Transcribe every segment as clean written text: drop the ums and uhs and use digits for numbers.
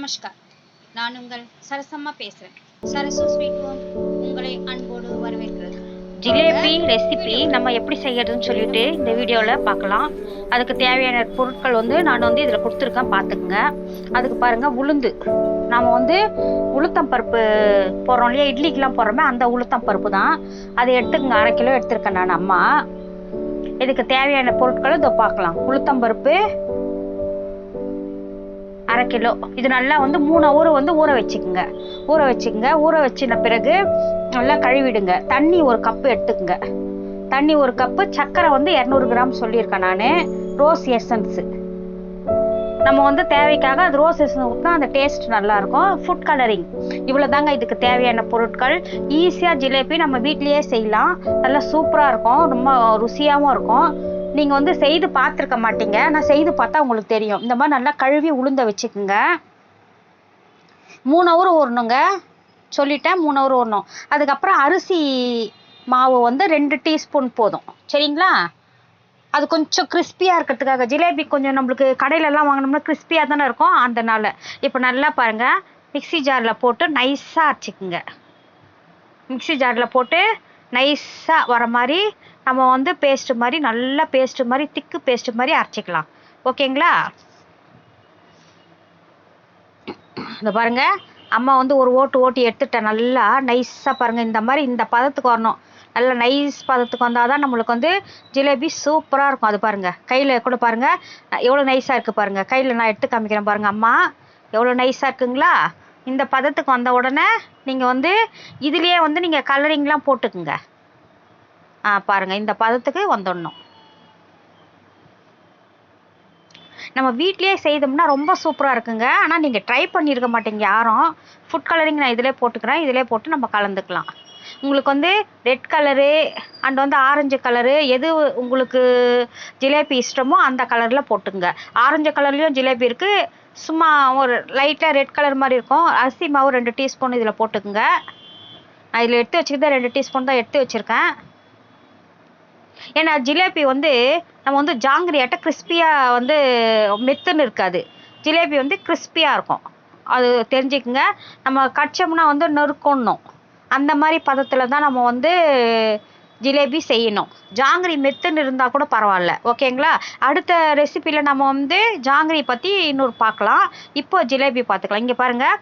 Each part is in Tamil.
நமஸ்கார். நான் உங்கள் சரசம்மா பேசுறேன். சரசு ஸ்வீட் ஹோம் உங்களை அன்போடு வரவேற்கிறது. ஜிலேபி ரெசிபி நம்ம எப்படி செய்யறதுன்னு சொல்லிட்டு இந்த வீடியோவில் பார்க்கலாம். அதுக்கு தேவையான பொருட்கள் நான் இதில் கொடுத்துருக்கேன், பார்த்துக்குங்க. அதுக்கு பாருங்கள், உளுந்து. நாம் உளுத்தம் பருப்பு போடுறோம் இல்லையா, இட்லிக்கெலாம் போடுறோமே, அந்த உளுத்தம் பருப்பு தான். அதை எடுத்துக்கங்க, 1/2 கிலோ எடுத்துருக்கேன் நான். அம்மா இதுக்கு தேவையான பொருட்களை இதை பார்க்கலாம். உளுத்தம் பருப்பு 1/2 கிலோ. இது நல்லா 3 ஹவர் ஊற வச்சுக்குங்க. ஊற வச்சின பிறகு நல்லா கழுவிடுங்க. தண்ணி 1 கப்பு எடுத்துக்குங்க. தண்ணி 1 கப்பு. சர்க்கரை 200 கிராம் சொல்லியிருக்கேன் நான். ரோஸ் எசன்ஸு நம்ம தேவைக்காக அது ரோஸ் எசன்ஸ் ஊற்றினா அந்த டேஸ்ட் நல்லாயிருக்கும். Food colouring. இவ்வளோ தாங்க இதுக்கு தேவையான பொருட்கள். ஈஸியாக ஜிலேபி நம்ம வீட்லேயே செய்யலாம். நல்லா சூப்பராக இருக்கும், ரொம்ப ருசியாகவும் இருக்கும். நீங்கள் செய்து பார்த்துருக்க மாட்டீங்க, நான் செய்து பார்த்தா உங்களுக்கு தெரியும். இந்த மாதிரி நல்லா கழுவி உளுந்த வச்சுக்குங்க. 3 ஹவர் ஊறணுங்க, சொல்லிட்டேன். 3 ஹவர் ஊறணும். அதுக்கப்புறம் அரிசி மாவு 2 டீஸ்பூன் போதும், சரிங்களா? அது கொஞ்சம் கிறிஸ்பியாக இருக்கிறதுக்காக. ஜிலேபி கொஞ்சம் நம்மளுக்கு கடையிலலாம் வாங்கினோம்னா கிறிஸ்பியாக தானே இருக்கும், அதனால. இப்போ நல்லா பாருங்கள், மிக்ஸி ஜாரில் போட்டு நைஸாக அரைச்சிக்குங்க. மிக்ஸி ஜாரில் போட்டு நைஸாக வர மாதிரி நம்ம பேஸ்ட் மாதிரி, நல்லா பேஸ்ட் மாதிரி, திக்கு பேஸ்ட் மாதிரி அரைச்சிக்கலாம். ஓகேங்களா? இந்த பாருங்க, அம்மா ஒரு ஓட்டி எடுத்துட்டேன். நல்லா நைஸாக பாருங்கள், இந்த மாதிரி இந்த பதத்துக்கு வரணும். நல்லா நைஸ் பதத்துக்கு வந்தால் தான் நம்மளுக்கு ஜிலேபி சூப்பராக இருக்கும். அது பாருங்கள், கையில் கூட பாருங்கள் எவ்வளோ நைஸாக இருக்குது பாருங்கள். கையில் நான் எடுத்து காமிக்கிறேன் பாருங்கள். அம்மா எவ்வளோ நைஸாக இருக்குங்களா? இந்த பதத்துக்கு வந்த உடனே நீங்கள் இதுலேயே நீங்கள் கலரிங்லாம் போட்டுக்குங்க. பாருங்கள், இந்த பதத்துக்கு வந்துடணும். நம்ம வீட்லேயே செய்தோம்னா ரொம்ப சூப்பராக இருக்குங்க. ஆனால் நீங்கள் ட்ரை பண்ணியிருக்க மாட்டீங்க யாரும். ஃபுட் கலரிங் நான் இதிலே போட்டுக்கிறேன். இதிலே போட்டு நம்ம கலந்துக்கலாம். உங்களுக்கு red colour and orange colour, எது உங்களுக்கு ஜிலேபி இஷ்டமோ அந்த கலரில் போட்டுங்க. ஆரஞ்சு கலர்லேயும் ஜிலேபி இருக்குது. சும்மா ஒரு லைட்டாக ரெட் கலர் மாதிரி இருக்கும். அரிசி மாவு 2 டீஸ்பூன் இதில் போட்டுக்குங்க. நான் இதில் எடுத்து வச்சுக்கிட்டு 2 டீஸ்பூன் தான் எடுத்து வச்சுருக்கேன். ஏன்னா ஜிலேபி நம்ம ஜாங்கிரியாட்ட கிறிஸ்பியாக மெத்துன்னு இருக்காது. ஜிலேபி கிறிஸ்பியாக இருக்கும், அது தெரிஞ்சுக்குங்க. நம்ம கடிச்சோம்னா நொறுக்கணும். அந்த மாதிரி பதத்தில் தான் நம்ம ஜிலேபி செய்யணும். ஜாங்கிரி மெத்துன்னு இருந்தால் கூட பரவாயில்ல. ஓகேங்களா? அடுத்த ரெசிப்பியில் நம்ம ஜாங்கிரி பற்றி இன்னொரு பார்க்கலாம். இப்போ ஜிலேபி பார்த்துக்கலாம். இங்கே பாருங்கள்,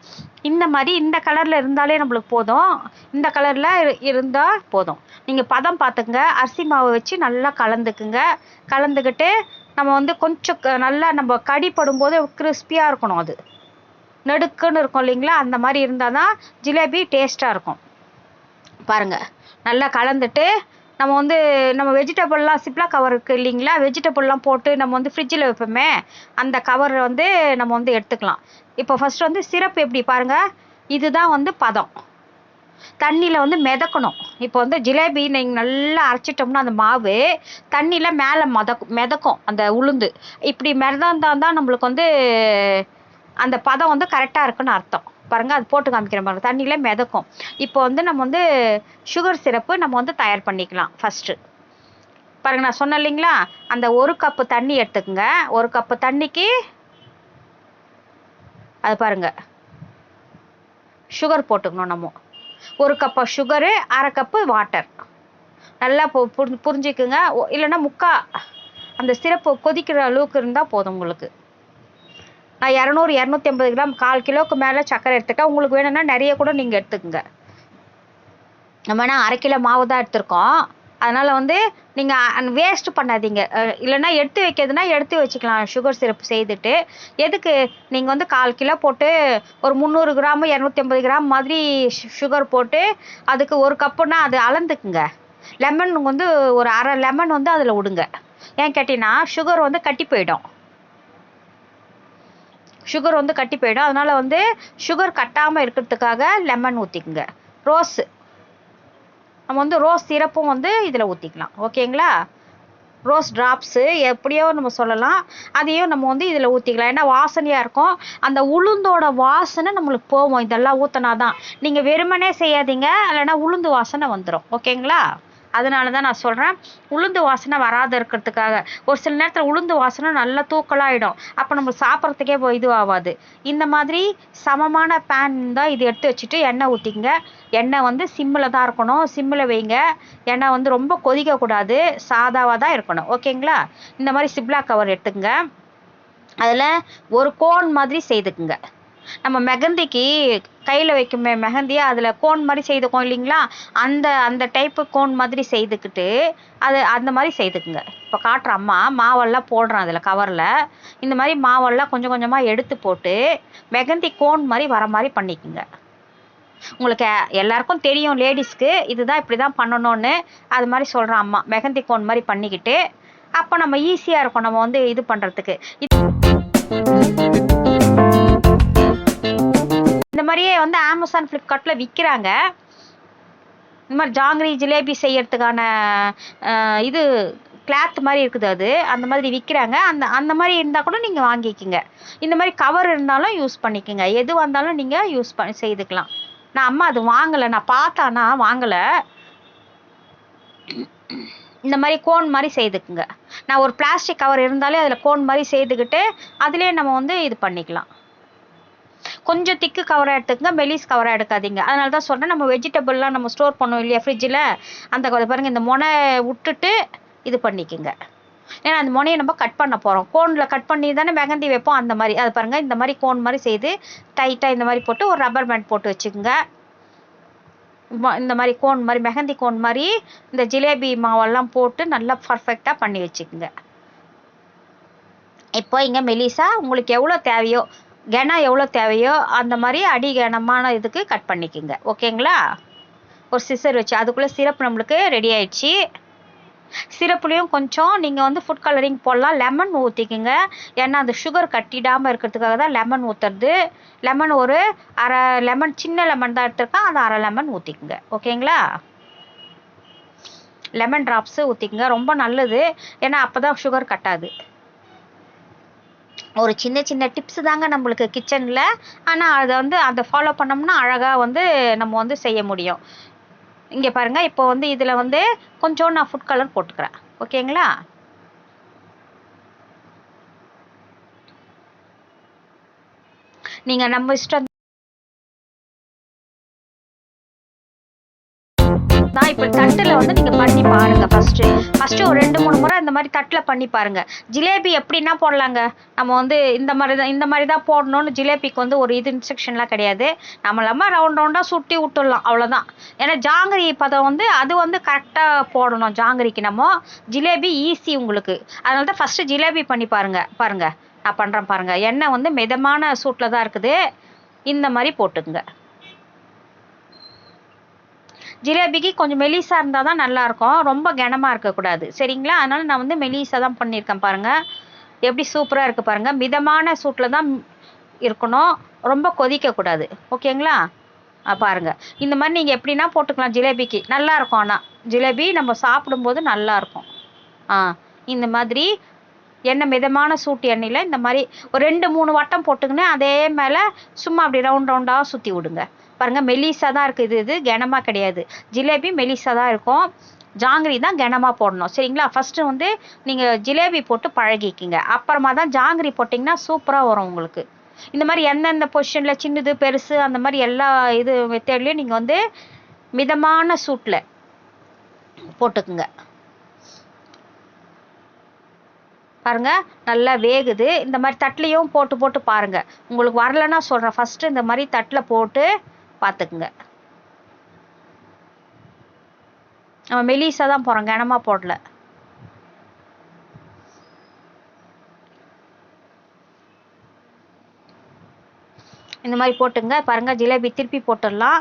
இந்த மாதிரி இந்த கலரில் இருந்தாலே நம்மளுக்கு போதும். இந்த கலரில் இருந்தால் போதும். நீங்கள் பதம் பார்த்துக்குங்க. அரிசி மாவு வச்சு நல்லா கலந்துக்குங்க. கலந்துக்கிட்டு நம்ம கொஞ்சம் நல்லா நம்ம கடிப்படும்போது கிறிஸ்பியாக இருக்கணும். அது நடுக்குன்னு இருக்கும் இல்லைங்களா? அந்த மாதிரி இருந்தால் தான் ஜிலேபி டேஸ்ட்டாக இருக்கும். பாருங்கள், நல்லா கலந்துட்டு நம்ம வெஜிடபிள்லாம் சிப்லா கவர் இருக்குது இல்லைங்களா? வெஜிடபிள்லாம் போட்டு நம்ம ஃப்ரிட்ஜில் வைப்போமே, அந்த கவர் நம்ம எடுத்துக்கலாம். இப்போ ஃபஸ்ட்டு சிரப் எப்படி பாருங்கள், இதுதான் பதம். தண்ணியில் மிதக்கணும். இப்போ ஜிலேபி நீங்கள் நல்லா அரைச்சிட்டோம்னா அந்த மாவு தண்ணியில் மேலே மிதக்கும். அந்த உளுந்து இப்படி மிதந்தால் தான் நம்மளுக்கு அந்த பதம் கரெக்டாக இருக்குன்னு அர்த்தம். பாருங்கள், அது போட்டு காமிக்கிறேன் பாருங்கள். தண்ணியில் மிதக்கும். இப்போ நம்ம சுகர் சிரப்பு நம்ம தயார் பண்ணிக்கலாம். ஃபஸ்ட்டு பாருங்கள், நான் சொன்னேன் இல்லைங்களா, அந்த 1 கப்பு தண்ணி எடுத்துக்கோங்க. 1 கப்பு தண்ணிக்கு அது பாருங்கள் சுகர் போட்டுக்கணும். நம்ம 1 கப்பு சுகரு, 1/2 கப்பு வாட்டர். நல்லா புரிஞ்சுக்குங்க. இல்லைன்னா அந்த சிரப்பு கொதிக்கிற அளவுக்கு இருந்தால் போதும் உங்களுக்கு. நான் 200-250 கிராம், 1/4 கிலோவுக்கு மேலே சர்க்கரை எடுத்துக்கேன். உங்களுக்கு வேணும்னா நிறைய கூட நீங்கள் எடுத்துக்கோங்க. நம்ம 1/2 கிலோ மாவு தான் எடுத்துருக்கோம். அதனால் நீங்கள் வேஸ்ட்டு பண்ணாதீங்க. இல்லைன்னா எடுத்து வைக்கிறதுனா எடுத்து வச்சுக்கலாம். சுகர் சிரப்பு செய்துட்டு எதுக்கு நீங்கள் 1/4 கிலோ போட்டு ஒரு 300 கிராம் 250 கிராம் மாதிரி சுகர் போட்டு அதுக்கு 1 கப்புன்னா அது அளந்துக்குங்க. லெமன் ஒரு 1/2 லெமன் அதில் விடுங்க. ஏன் கேட்டிங்கன்னா சுகர் கட்டி போயிடும். சுகர் கட்டி போயிடும். அதனால் சுகர் கட்டாமல் இருக்கிறதுக்காக லெமன் ஊற்றிக்குங்க. ரோஸு நம்ம ரோஸ் சிரப்பும் இதில் ஊற்றிக்கலாம். ஓகேங்களா? ரோஸ் ட்ராப்ஸு எப்படியோ நம்ம சொல்லலாம். அதையும் நம்ம இதில் ஊற்றிக்கலாம். ஏன்னா வாசனையாக இருக்கும். அந்த உளுந்தோட வாசனை நம்மளுக்கு போகும். இதெல்லாம் ஊற்றினா தான். நீங்கள் வெறுமனே செய்யாதீங்க, இல்லைன்னா உளுந்து வாசனை வந்துடும். ஓகேங்களா? அதனால தான் நான் சொல்கிறேன், உளுந்து வாசனை வராத இருக்கிறதுக்காக. ஒரு சில நேரத்தில் உளுந்து வாசனை நல்லா தூக்கலாகிடும், அப்போ நம்ம சாப்பிட்றதுக்கே இது ஆகாது. இந்த மாதிரி சமமான பேன் தான் இது எடுத்து வச்சுட்டு எண்ணெய் ஊற்றிங்க. எண்ணெய் வந்து சிம்மில் தான் இருக்கணும், சிம்மில் வைங்க. எண்ணெய் வந்து ரொம்ப கொதிக்கக்கூடாது, சாதாவாக தான் இருக்கணும். ஓகேங்களா? இந்த மாதிரி சிப்லா கவர் எடுத்துக்கங்க. அதில் ஒரு கோன் மாதிரி செய்துக்குங்க. நம்ம மெகந்திக்கு கையில் வைக்குமே மெஹந்தியை, அதில் கோன் மாதிரி செய்துக்கோம் இல்லைங்களா, அந்த அந்த டைப்பு கோன் மாதிரி செய்துக்கிட்டு அது அந்த மாதிரி செய்துக்குங்க. இப்போ காட்டுற அம்மா மாவெல்லாம் போடுறேன் அதில் கவரில். இந்த மாதிரி மாவெல்லாம் கொஞ்சம் கொஞ்சமாக எடுத்து போட்டு மெகந்தி கோன் மாதிரி வர மாதிரி பண்ணிக்குங்க. உங்களுக்கு எல்லாருக்கும் தெரியும் லேடிஸ்க்கு இதுதான் இப்படி தான் பண்ணணும்னு, அது மாதிரி சொல்கிறேன் அம்மா. மெகந்தி கோன் மாதிரி பண்ணிக்கிட்டு அப்போ நம்ம ஈஸியாக இருக்கும் நம்ம வந்து இது பண்ணுறதுக்கு. இந்த மாதிரியே வந்து அமேசான் ஃப்ளிப்கார்ட்டில் விற்கிறாங்க. இந்த மாதிரி ஜாங்கிரி ஜிலேபி செய்யறதுக்கான இது கிளாத் மாதிரி இருக்குது, அது அந்த மாதிரி விற்கிறாங்க. அந்த மாதிரி இருந்தால் கூட நீங்கள் வாங்கிக்கிங்க. இந்த மாதிரி கவர் இருந்தாலும் யூஸ் பண்ணிக்கோங்க. எது வந்தாலும் நீங்கள் யூஸ் செய்துக்கலாம். நான் அம்மா அது வாங்கலை, நான் பார்த்தானா வாங்கலை. இந்த மாதிரி கோன் மாதிரி செய்துக்குங்க. நான் ஒரு பிளாஸ்டிக் கவர் இருந்தாலே அதில் கோன் மாதிரி செய்துக்கிட்டு அதிலே நம்ம வந்து இது பண்ணிக்கலாம். கொஞ்சம் திக்கு கவராக எடுத்துக்கங்க, மெலிஸ் கவராக எடுக்காதீங்க. அதனால தான் சொல்கிறேன், நம்ம வெஜிடபிள்லாம் நம்ம ஸ்டோர் பண்ணுவோம் இல்லையா ஃப்ரிட்ஜில், அந்த பாருங்கள் இந்த முனை விட்டுட்டு இது பண்ணிக்கோங்க. ஏன்னா அந்த முனையை நம்ம கட் பண்ண போகிறோம். கோனில் கட் பண்ணி தானே மெகந்தி வைப்போம், அந்த மாதிரி. அது பாருங்கள் இந்த மாதிரி கோன் மாதிரி செய்து டைட்டாக இந்த மாதிரி போட்டு ஒரு ரப்பர் பேண்ட் போட்டு வச்சுக்கோங்க. இந்த மாதிரி கோன் மாதிரி மெஹந்தி கோன் மாதிரி இந்த ஜிலேபி மாவெல்லாம் போட்டு நல்லா பர்ஃபெக்டாக பண்ணி வச்சுக்கோங்க. இப்போ இங்கே மெலிசா உங்களுக்கு எவ்வளோ தேவையோ, கனம் எவ்வளோ தேவையோ அந்த மாதிரி அடி கனமான இதுக்கு கட் பண்ணிக்கோங்க. ஓகேங்களா? ஒரு சிசர் வச்சு அதுக்குள்ளே சிரப் நம்மளுக்கு ரெடி ஆயிடுச்சு. சிரப்புலேயும் கொஞ்சம் நீங்கள் வந்து ஃபுட் கலரிங் போடலாம். லெமன் ஊற்றிக்குங்க. ஏன்னா அந்த சுகர் கட்டிடாமல் இருக்கிறதுக்காக தான் லெமன் ஊற்றுறது. லெமன் ஒரு அரை லெமன், சின்ன லெமன் தான் எடுத்துருக்கேன், அதை அரை லெமன் ஊற்றிக்குங்க. ஓகேங்களா? லெமன் ட்ராப்ஸு ஊற்றிக்குங்க, ரொம்ப நல்லது. ஏன்னா அப்போ தான் சுகர் கட்டாது. ஒரு சின்ன சின்ன டிப்ஸு தாங்க நம்மளுக்கு கிச்சனில். ஆனால் அதை வந்து அதை ஃபாலோ பண்ணோம்னா அழகாக வந்து நம்ம வந்து செய்ய முடியும். இங்கே பாருங்கள், இப்போ வந்து இதில் வந்து கொஞ்சம் நான் ஃபுட் கலர் போட்டுக்கிறேன். ஓகேங்களா? நீங்கள் நம்ம இஷ்டம் தான். இப்போ தட்டில் வந்து நீங்கள் பண்ணி பாருங்கள். ஃபஸ்ட்டு ஒரு 2-3 முறை இந்த மாதிரி தட்டில் பண்ணி பாருங்கள். ஜிலேபி எப்படின்னா போடலாங்க. நம்ம வந்து இந்த மாதிரி தான் போடணும்னு ஜிலேபிக்கு வந்து ஒரு இது இன்ஸ்ட்ரக்ஷன்லாம் கிடையாது. நம்ம ரவுண்டாக சுட்டி விட்டுடலாம், அவ்வளோதான். ஏன்னா ஜாங்கிரி பதம் வந்து அது வந்து கரெக்டாக போடணும் ஜாங்கிரிக்கு. நம்ம ஜிலேபி ஈஸி உங்களுக்கு. அதனால தான் ஃபஸ்ட்டு ஜிலேபி பண்ணி பாருங்கள். நான் பண்ணுறேன் பாருங்கள். எண்ணெய் வந்து மிதமான சூட்டில் தான் இருக்குது. இந்த மாதிரி போட்டுக்குங்க. ஜிலேபிக்கு கொஞ்சம் மெலிசாக இருந்தால் தான் நல்லாயிருக்கும், ரொம்ப கனமாக இருக்கக்கூடாது. சரிங்களா? அதனால் நான் வந்து மெலிசாக தான் பண்ணியிருக்கேன். பாருங்கள் எப்படி சூப்பராக இருக்குது பாருங்கள். மிதமான சூட்டில் தான் இருக்கணும், ரொம்ப கொதிக்கக்கூடாது. ஓகேங்களா? பாருங்கள் இந்த மாதிரி நீங்கள் எப்படின்னா போட்டுக்கலாம். ஜிலேபிக்கு நல்லாயிருக்கும். ஆனால் ஜிலேபி நம்ம சாப்பிடும்போது நல்லாயிருக்கும். இந்த மாதிரி எண்ணெய் மிதமான சூட்டு எண்ணெயில் இந்த மாதிரி ஒரு 2-3 வட்டம் போட்டுக்கின்னு அதே மேலே சும்மா அப்படி ரவுண்டாக சுற்றி விடுங்க. பாருங்கள் மெலிசாக தான் இருக்குது. இது கனமாக கிடையாது. ஜிலேபி மெலிசாக தான் இருக்கும், ஜாங்கிரி தான் கனமாக போடணும். சரிங்களா? ஃபஸ்ட்டு வந்து நீங்கள் ஜிலேபி போட்டு பழகிக்கிங்க, அப்புறமா தான் ஜாங்கிரி போட்டிங்கன்னா சூப்பராக வரும் உங்களுக்கு. இந்த மாதிரி எந்தெந்த பொசிஷனில் சின்னது பெருசு அந்த மாதிரி எல்லா இது மெத்தட்லேயும் நீங்கள் வந்து மிதமான சூட்டில் போட்டுக்குங்க. பாருங்கள் நல்லா வேகுது. இந்த மாதிரி தட்டிலையும் போட்டு பாருங்கள். உங்களுக்கு வரலன்னா சொல்கிறேன், ஃபஸ்ட்டு இந்த மாதிரி தட்டில் போட்டு பார்த்துக்குங்க. நம்ம மெலிசாக தான் போகிறோம், கனமாக போடல. இந்த மாதிரி போட்டுங்க. பாருங்கள் ஜிலேபி திருப்பி போட்டுடலாம்.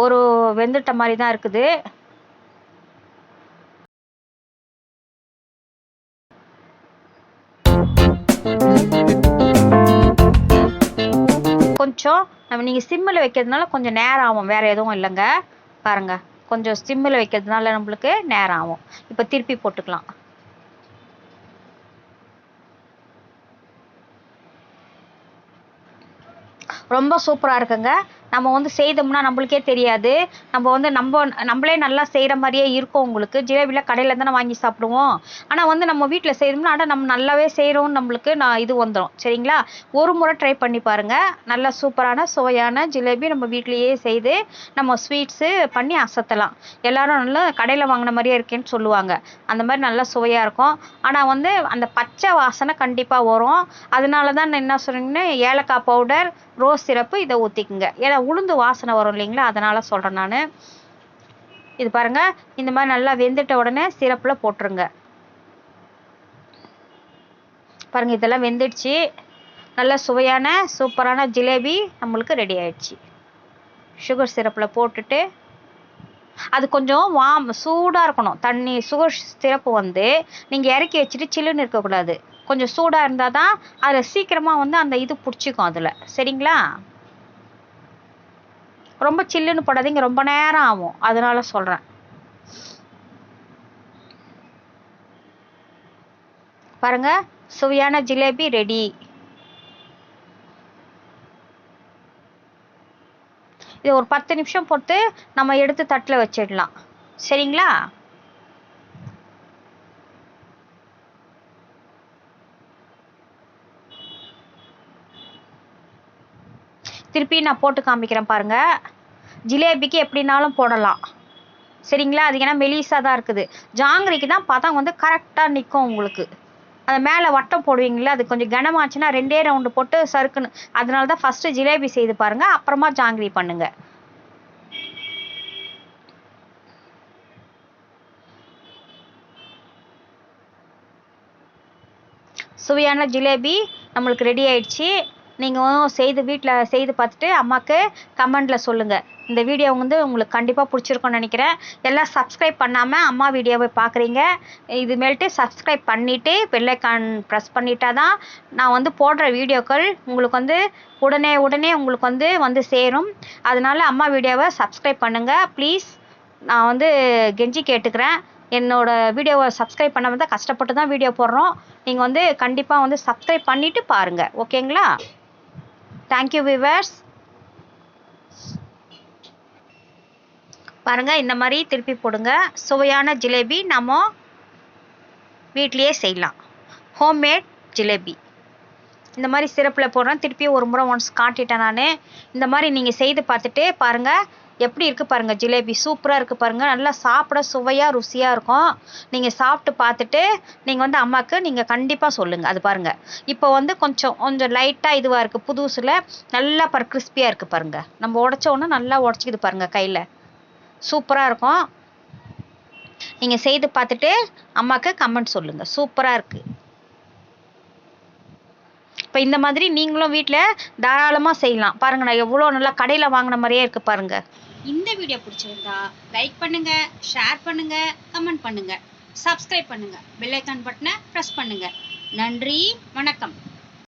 ஒரு வெந்துட்ட மாதிரி தான் இருக்குது. கொஞ்சம் நீங்கள் சிம்மில் வைக்கிறதுனால கொஞ்சம் நேரம் ஆகும், வேறு எதுவும் இல்லைங்க. பாருங்கள் கொஞ்சம் சிம்மில் வைக்கிறதுனால நம்மளுக்கு நேரம் ஆகும். இப்போ திருப்பி போட்டுக்கலாம். ரொம்ப சூப்பராக இருக்குங்க. நம்ம வந்து செய்தோம்னா நம்மளுக்கே தெரியாது. நம்மளே நல்லா செய்கிற மாதிரியே இருக்கும் உங்களுக்கு. ஜிலேபியில் கடையில் தானே வாங்கி சாப்பிடுவோம். ஆனால் வந்து நம்ம வீட்டில் செய்தோம்னா நம்ம நல்லாவே செய்கிறோம், நம்மளுக்கு இது வந்துடும். சரிங்களா? ஒரு முறை ட்ரை பண்ணி பாருங்கள். நல்ல சூப்பரான சுவையான ஜிலேபி நம்ம வீட்லேயே செய்து நம்ம ஸ்வீட்ஸு பண்ணி அசத்தலாம். எல்லாரும் நல்லா கடையில் வாங்கின மாதிரியே இருக்கேன்னு சொல்லுவாங்க. அந்த மாதிரி நல்லா சுவையாக இருக்கும். ஆனால் வந்து அந்த பச்சை வாசனை கண்டிப்பாக வரும். அதனால தான் நான் என்ன சொன்னீங்கன்னா, ஏலக்காய் பவுடர், ரோஸ் சிரப்பு இதை ஊற்றிக்குங்க. ஏன்னா உளுந்து வாசனை வரும் இல்லைங்களா, அதனால் சொல்கிறேன் நான். இது பாருங்கள், இந்த மாதிரி நல்லா வெந்துட்ட உடனே சிரப்பில் போட்டுருங்க. பாருங்கள், இதெல்லாம் வெந்துடுச்சு. நல்ல சுவையான சூப்பரான ஜிலேபி நம்மளுக்கு ரெடி ஆயிடுச்சு. சுகர் சிரப்பில் போட்டுட்டு அது கொஞ்சம் சூடாக இருக்கணும். தண்ணி சுகர் சிரப்பு வந்து நீங்கள் இறக்கி வச்சுட்டு சில்லுன்னு இருக்கக்கூடாது. கொஞ்சம் சூடாக இருந்தால் தான் அதில் சீக்கிரமாக வந்து அந்த இது பிடிச்சிக்கும் அதில். சரிங்களா? ரொம்ப சில்லுன்னு போடாதீங்க, ரொம்ப நேரம் ஆகும். அதனால சொல்கிறேன். பாருங்கள், சுவையான ஜிலேபி ரெடி. இது ஒரு 10 நிமிஷம் பொறுத்து நம்ம எடுத்து தட்டில் வச்சிடலாம். சரிங்களா? திருப்பி நான் போட்டு காமிக்கிறேன் பாருங்கள். ஜிலேபிக்கு எப்படினாலும் போடலாம். சரிங்களா? அது ஏன்னா மெலிசாக தான் இருக்குது. ஜாங்கிரிக்கு தான் பதம் வந்து கரெக்டாக நிற்கும் உங்களுக்கு. அந்த மேலே வட்டம் போடுவீங்களா, அது கொஞ்சம் கனமாச்சுன்னா 2 ரவுண்டு போட்டு சறுக்குன்னு. அதனால தான் ஃபஸ்ட்டு ஜிலேபி செய்து பாருங்கள், அப்புறமா ஜாங்கிரி பண்ணுங்க. சுவையான ஜிலேபி நம்மளுக்கு ரெடி ஆயிடுச்சு. நீங்கள் வீட்டில் செய்து பார்த்துட்டு அம்மாவுக்கு கமெண்டில் சொல்லுங்கள். இந்த வீடியோ வந்து உங்களுக்கு கண்டிப்பாக பிடிச்சிருக்கும்னு நினைக்கிறேன். எல்லாம் சப்ஸ்கிரைப் பண்ணாமல் அம்மா வீடியோவை பார்க்குறீங்க. இதுமேல்ட்டு சப்ஸ்கிரைப் பண்ணிவிட்டு பெல்லைக்கான் ப்ரெஸ் பண்ணிட்டா தான் நான் வந்து போடுற வீடியோக்கள் உங்களுக்கு வந்து உடனே உங்களுக்கு வந்து சேரும். அதனால் அம்மா வீடியோவை சப்ஸ்கிரைப் பண்ணுங்கள் ப்ளீஸ். நான் வந்து கெஞ்சி கேட்டுக்கிறேன். என்னோட வீடியோவை சப்ஸ்கிரைப் பண்ணாமல் தான் கஷ்டப்பட்டு தான் வீடியோ போடுறோம். நீங்கள் வந்து கண்டிப்பாக வந்து சப்ஸ்கிரைப் பண்ணிவிட்டு பாருங்கள். ஓகேங்களா? Thank you viewers. பாருங்கள், இந்த மாதிரி திருப்பி போடுங்க. சுவையான ஜிலேபி நம்ம வீட்லேயே செய்யலாம். ஹோம்மேட் ஜிலேபி. இந்த மாதிரி சிரப்பில் போடுறேன். திருப்பி ஒரு முறை ஒன்ஸ் காட்டிட்டேன் நான். இந்த மாதிரி நீங்கள் செய்து பார்த்துட்டு பாருங்கள் எப்படி இருக்குது பாருங்கள். ஜிலேபி சூப்பராக இருக்குது பாருங்கள். நல்லா சாப்பிட சுவையாக ருசியாக இருக்கும். நீங்கள் சாப்பிட்டு பார்த்துட்டு நீங்கள் வந்து அம்மாவுக்கு நீங்கள் கண்டிப்பாக சொல்லுங்கள். அது பாருங்கள், இப்போ வந்து கொஞ்சம் லைட்டாக இதுவாக இருக்குது. புதுசில் நல்லா கிறிஸ்பியாக இருக்குது பாருங்கள். நம்ம உடச்சோன்னா நல்லா உடச்சிக்குது பாருங்கள் கையில். சூப்பராக இருக்கும். நீங்கள் செய்து பார்த்துட்டு அம்மாவுக்கு கமெண்ட் சொல்லுங்கள். சூப்பராக இருக்குது. இப்போ இந்த மாதிரி நீங்களும் வீட்டில் தாராளமாக செய்யலாம். பாருங்கள், நான் எவ்வளோ நல்லா கடையில் வாங்கின மாதிரியே இருக்குது பாருங்கள். இந்த வீடியோ பிடிச்சிருந்தா லைக் பண்ணுங்க, ஷேர் பண்ணுங்க, கமெண்ட் பண்ணுங்க, சப்ஸ்கிரைப் பண்ணுங்க, பெல் ஐக்கான் பட்டனை ப்ரெஸ் பண்ணுங்க. நன்றி, வணக்கம்.